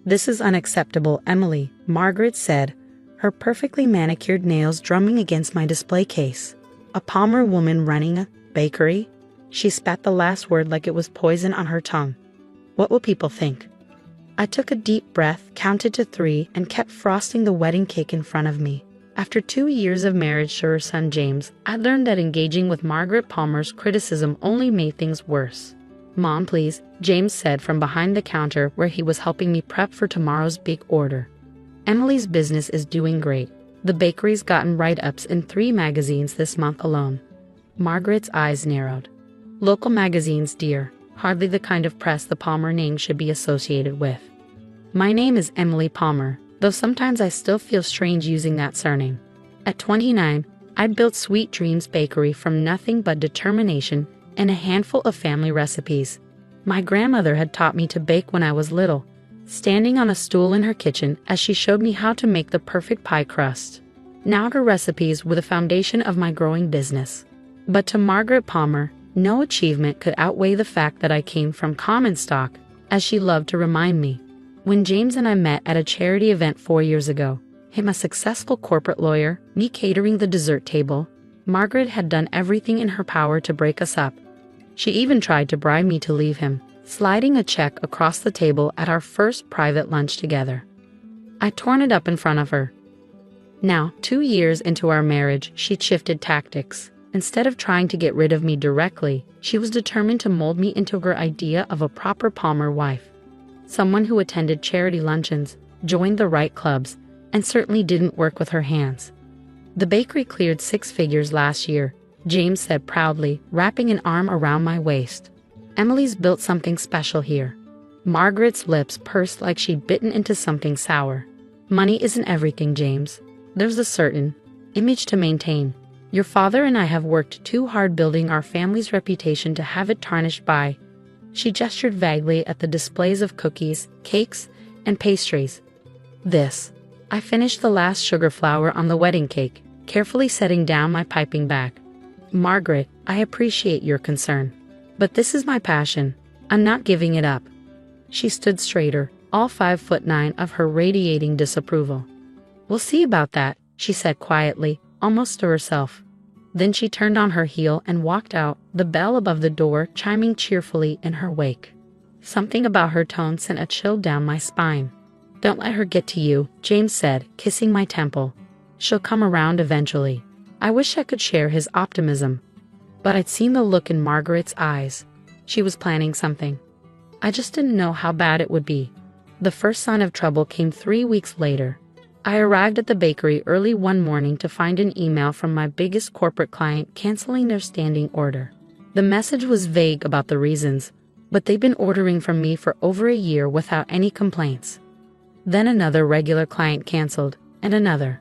"This is unacceptable, Emily," Margaret said, her perfectly manicured nails drumming against my display case. "A Palmer woman running a bakery?" She spat the last word like it was poison on her tongue. "What will people think?" I took a deep breath, counted to 3, and kept frosting the wedding cake in front of me. After 2 years of marriage to her son James, I learned that engaging with Margaret Palmer's criticism only made things worse. "Mom, please," James said from behind the counter where he was helping me prep for tomorrow's big order. "Emily's business is doing great. The bakery's gotten write-ups in 3 magazines this month alone." Margaret's eyes narrowed. "Local magazines, dear. Hardly the kind of press the Palmer name should be associated with. My name is Emily Palmer, though sometimes I still feel strange using that surname. At 29, I built Sweet Dreams Bakery from nothing but determination and a handful of family recipes. My grandmother had taught me to bake when I was little, standing on a stool in her kitchen as she showed me how to make the perfect pie crust. Now her recipes were the foundation of my growing business. But to Margaret Palmer, no achievement could outweigh the fact that I came from common stock, as she loved to remind me. When James and I met at a charity event 4 years ago, him a successful corporate lawyer, me catering the dessert table, Margaret had done everything in her power to break us up. She even tried to bribe me to leave him, sliding a check across the table at our first private lunch together. I torn it up in front of her. Now, 2 years into our marriage, she'd shifted tactics. Instead of trying to get rid of me directly, she was determined to mold me into her idea of a proper Palmer wife. Someone who attended charity luncheons, joined the right clubs, and certainly didn't work with her hands. "The bakery cleared 6 figures last year," James said proudly, wrapping an arm around my waist. "Emily's built something special here." Margaret's lips pursed like she'd bitten into something sour. "Money isn't everything, James. There's a certain image to maintain. Your father and I have worked too hard building our family's reputation to have it tarnished by—" She gestured vaguely at the displays of cookies, cakes, and pastries. "This." I finished the last sugar flour on the wedding cake, carefully setting down my piping bag. "Margaret, I appreciate your concern. But this is my passion. I'm not giving it up." She stood straighter, all 5'9" of her radiating disapproval. "We'll see about that," she said quietly, almost to herself. Then she turned on her heel and walked out, the bell above the door chiming cheerfully in her wake. Something about her tone sent a chill down my spine. "Don't let her get to you," James said, kissing my temple. "She'll come around eventually." I wish I could share his optimism. But I'd seen the look in Margaret's eyes. She was planning something. I just didn't know how bad it would be. The first sign of trouble came 3 weeks later. I arrived at the bakery early one morning to find an email from my biggest corporate client canceling their standing order. The message was vague about the reasons, but they'd been ordering from me for over a year without any complaints. Then another regular client canceled, and another.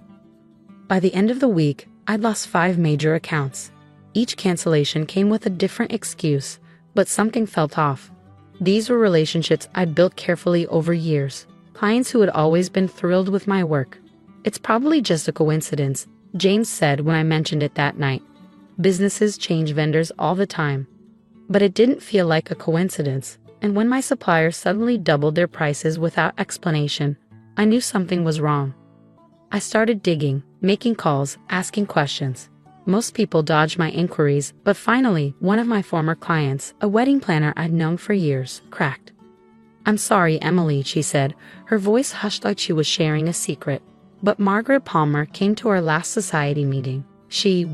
By the end of the week, I'd lost 5 major accounts. Each cancellation came with a different excuse, but something felt off. These were relationships I'd built carefully over years. Clients who had always been thrilled with my work. "It's probably just a coincidence," James said when I mentioned it that night. "Businesses change vendors all the time." But it didn't feel like a coincidence, and when my suppliers suddenly doubled their prices without explanation, I knew something was wrong. I started digging, making calls, asking questions. Most people dodged my inquiries, but finally, one of my former clients, a wedding planner I'd known for years, cracked. "I'm sorry, Emily," she said, her voice hushed like she was sharing a secret. "But Margaret Palmer came to our last society meeting. She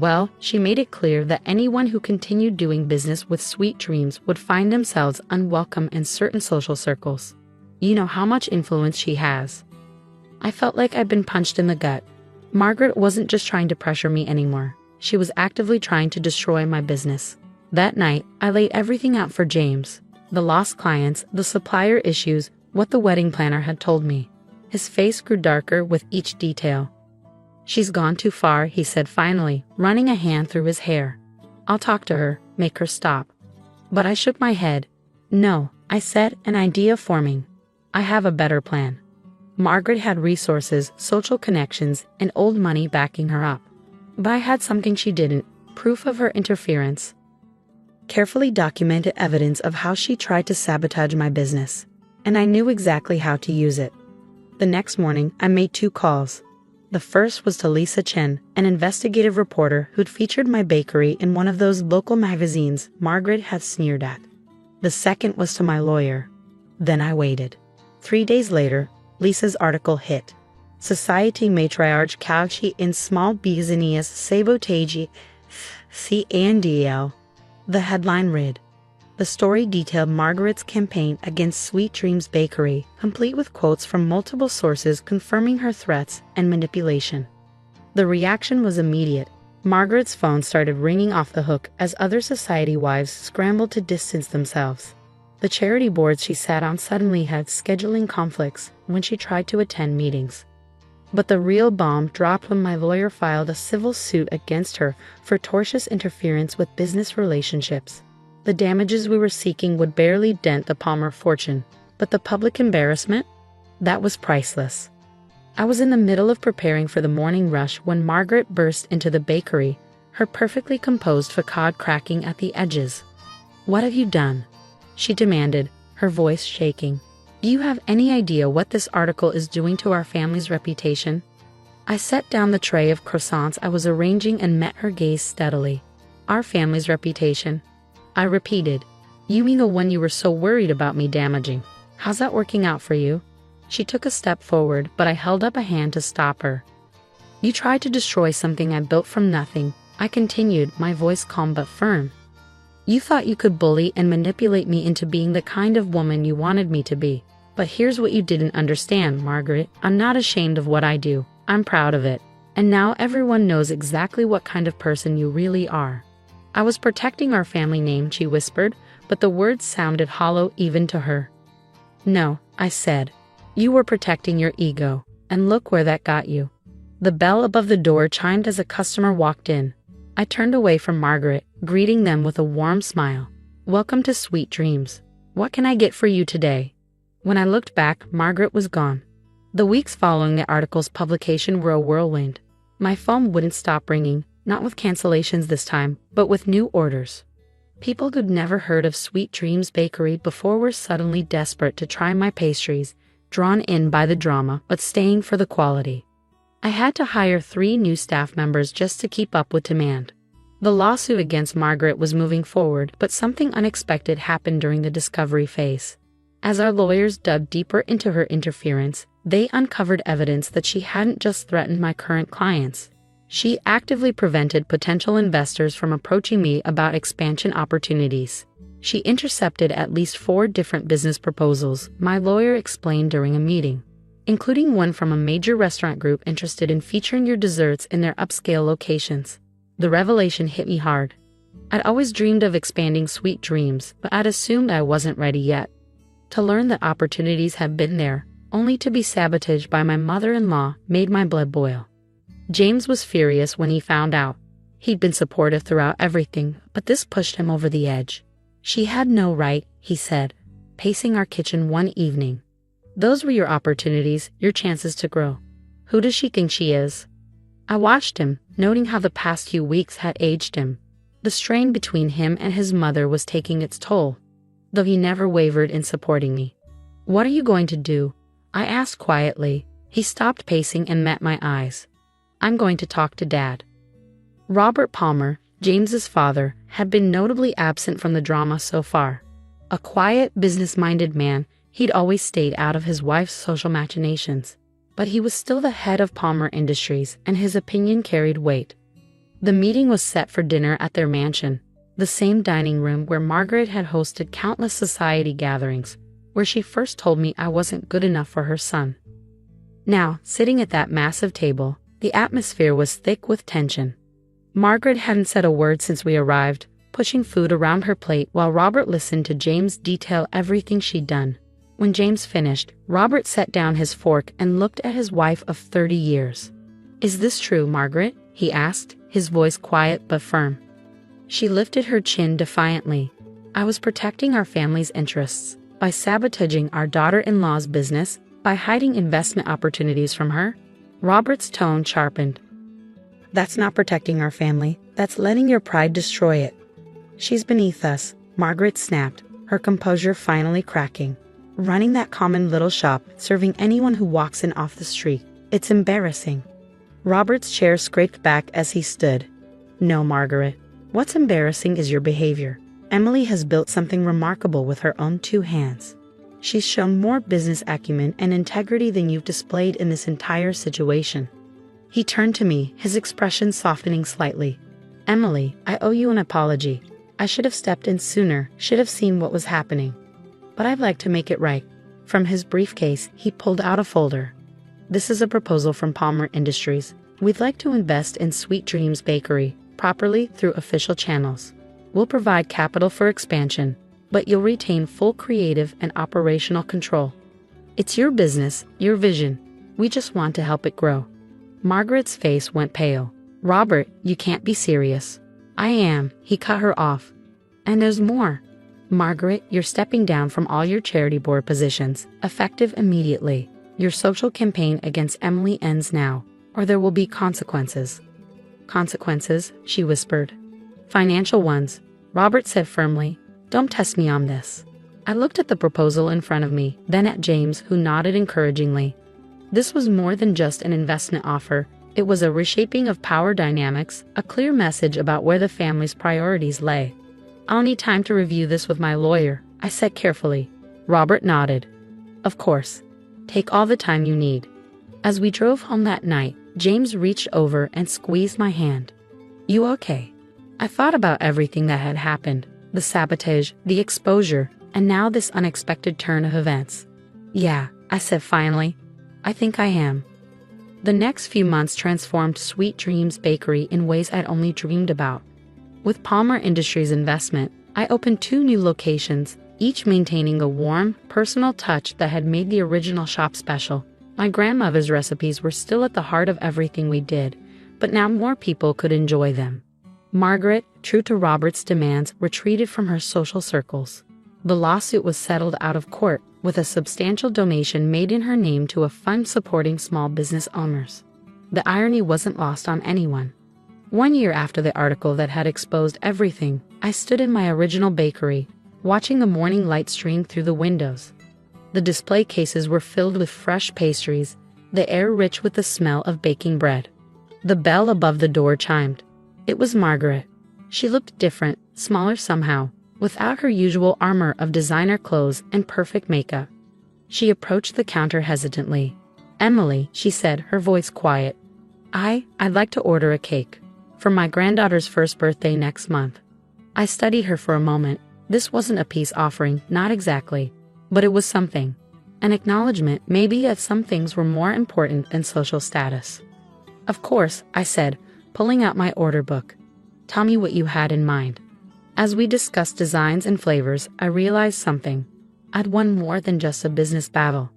made it clear that anyone who continued doing business with Sweet Dreams would find themselves unwelcome in certain social circles. You know how much influence she has." I felt like I'd been punched in the gut. Margaret wasn't just trying to pressure me anymore. She was actively trying to destroy my business. That night, I laid everything out for James. The lost clients, the supplier issues, what the wedding planner had told me. His face grew darker with each detail. "She's gone too far," he said finally, running a hand through his hair. "I'll talk to her, make her stop." But I shook my head. "No," I said, an idea forming. "I have a better plan." Margaret had resources, social connections, and old money backing her up. But I had something she didn't, proof of her interference. Carefully documented evidence of how she tried to sabotage my business. And I knew exactly how to use it. The next morning, I made 2 calls. The first was to Lisa Chen, an investigative reporter who'd featured my bakery in one of those local magazines Margaret had sneered at. The second was to my lawyer. Then I waited. 3 days later, Lisa's article hit. Society matriarch Kauchi in small business sabotaged scandal. The headline read. The story detailed Margaret's campaign against Sweet Dreams Bakery, complete with quotes from multiple sources confirming her threats and manipulation. The reaction was immediate. Margaret's phone started ringing off the hook as other society wives scrambled to distance themselves. The charity boards she sat on suddenly had scheduling conflicts when she tried to attend meetings. But the real bomb dropped when my lawyer filed a civil suit against her for tortious interference with business relationships. The damages we were seeking would barely dent the Palmer fortune, but the public embarrassment? That was priceless. I was in the middle of preparing for the morning rush when Margaret burst into the bakery, her perfectly composed facade cracking at the edges. "What have you done?" she demanded, her voice shaking. "Do you have any idea what this article is doing to our family's reputation?" I set down the tray of croissants I was arranging and met her gaze steadily. "Our family's reputation?" I repeated. "You mean the one you were so worried about me damaging? How's that working out for you?" She took a step forward, but I held up a hand to stop her. "You tried to destroy something I built from nothing," I continued, my voice calm but firm. "You thought you could bully and manipulate me into being the kind of woman you wanted me to be. But here's what you didn't understand, Margaret. I'm not ashamed of what I do. I'm proud of it. And now everyone knows exactly what kind of person you really are." "I was protecting our family name," she whispered, but the words sounded hollow even to her. "No," I said. "You were protecting your ego, and look where that got you." The bell above the door chimed as a customer walked in. I turned away from Margaret, greeting them with a warm smile. "Welcome to Sweet Dreams. What can I get for you today?" When I looked back, Margaret was gone. The weeks following the article's publication were a whirlwind. My phone wouldn't stop ringing, not with cancellations this time, but with new orders. People who'd never heard of Sweet Dreams Bakery before were suddenly desperate to try my pastries, drawn in by the drama but staying for the quality. I had to hire 3 new staff members just to keep up with demand. The lawsuit against Margaret was moving forward, but something unexpected happened during the discovery phase. As our lawyers dug deeper into her interference, they uncovered evidence that she hadn't just threatened my current clients. She actively prevented potential investors from approaching me about expansion opportunities. She intercepted at least 4 different business proposals, my lawyer explained during a meeting, including one from a major restaurant group interested in featuring your desserts in their upscale locations. The revelation hit me hard. I'd always dreamed of expanding Sweet Dreams, but I'd assumed I wasn't ready yet. To learn that opportunities had been there, only to be sabotaged by my mother-in-law, made my blood boil. James was furious when he found out. He'd been supportive throughout everything, but this pushed him over the edge. "She had no right," he said, pacing our kitchen one evening. "Those were your opportunities, your chances to grow. Who does she think she is?" I watched him, noting how the past few weeks had aged him. The strain between him and his mother was taking its toll, though he never wavered in supporting me. "What are you going to do?" I asked quietly. He stopped pacing and met my eyes. "I'm going to talk to Dad." Robert Palmer, James's father, had been notably absent from the drama so far. A quiet, business-minded man, he'd always stayed out of his wife's social machinations. But he was still the head of Palmer Industries, and his opinion carried weight. The meeting was set for dinner at their mansion, the same dining room where Margaret had hosted countless society gatherings, where she first told me I wasn't good enough for her son. Now, sitting at that massive table, the atmosphere was thick with tension. Margaret hadn't said a word since we arrived, pushing food around her plate while Robert listened to James detail everything she'd done. When James finished, Robert set down his fork and looked at his wife of 30 years. "Is this true, Margaret?" he asked, his voice quiet but firm. She lifted her chin defiantly. "I was protecting our family's interests by sabotaging our daughter-in-law's business, by hiding investment opportunities from her." Robert's tone sharpened. "That's not protecting our family. That's letting your pride destroy it." "She's beneath us," Margaret snapped, her composure finally cracking. Running that common little shop, serving anyone who walks in off the street. It's embarrassing. Robert's chair scraped back as he stood. No, Margaret. What's embarrassing is your behavior. Emily has built something remarkable with her own 2 hands. She's shown more business acumen and integrity than you've displayed in this entire situation. He turned to me, his expression softening slightly. Emily, I owe you an apology. I should have stepped in sooner, should have seen what was happening. But I'd like to make it right. From his briefcase, he pulled out a folder. This is a proposal from Palmer Industries. We'd like to invest in Sweet Dreams Bakery, properly through official channels. We'll provide capital for expansion, but you'll retain full creative and operational control. It's your business, your vision. We just want to help it grow. Margaret's face went pale. Robert, you can't be serious. I am, he cut her off. And there's more. Margaret, you're stepping down from all your charity board positions, effective immediately. Your social campaign against Emily ends now, or there will be consequences. Consequences, she whispered. Financial ones, Robert said firmly. Don't test me on this. I looked at the proposal in front of me, then at James, who nodded encouragingly. This was more than just an investment offer. It was a reshaping of power dynamics, a clear message about where the family's priorities lay. I'll need time to review this with my lawyer, I said carefully. Robert nodded. Of course. Take all the time you need. As we drove home that night, James reached over and squeezed my hand. You okay? I thought about everything that had happened, the sabotage, the exposure, and now this unexpected turn of events. Yeah, I said finally. I think I am. The next few months transformed Sweet Dreams Bakery in ways I'd only dreamed about. With Palmer Industries' investment, I opened 2 new locations, each maintaining a warm, personal touch that had made the original shop special. My grandmother's recipes were still at the heart of everything we did, but now more people could enjoy them. Margaret, true to Robert's demands, retreated from her social circles. The lawsuit was settled out of court, with a substantial donation made in her name to a fund supporting small business owners. The irony wasn't lost on anyone. 1 year after the article that had exposed everything, I stood in my original bakery, watching the morning light stream through the windows. The display cases were filled with fresh pastries, the air rich with the smell of baking bread. The bell above the door chimed. It was Margaret. She looked different, smaller somehow, without her usual armor of designer clothes and perfect makeup. She approached the counter hesitantly. Emily, she said, her voice quiet. I'd like to order a cake. For my granddaughter's first birthday next month. I studied her for a moment. This wasn't a peace offering, not exactly. But it was something. An acknowledgement, maybe, that some things were more important than social status. Of course, I said, pulling out my order book. Tell me what you had in mind. As we discussed designs and flavors, I realized something. I'd won more than just a business battle.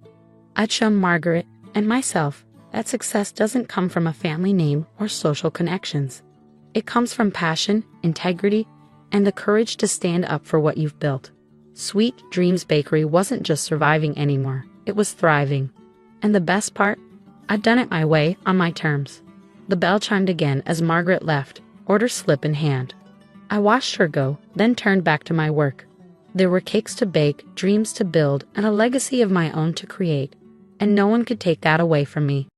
I'd shown Margaret, and myself, that success doesn't come from a family name or social connections. It comes from passion, integrity, and the courage to stand up for what you've built. Sweet Dreams Bakery wasn't just surviving anymore, it was thriving. And the best part? I'd done it my way, on my terms. The bell chimed again as Margaret left, order slip in hand. I watched her go, then turned back to my work. There were cakes to bake, dreams to build, and a legacy of my own to create. And no one could take that away from me.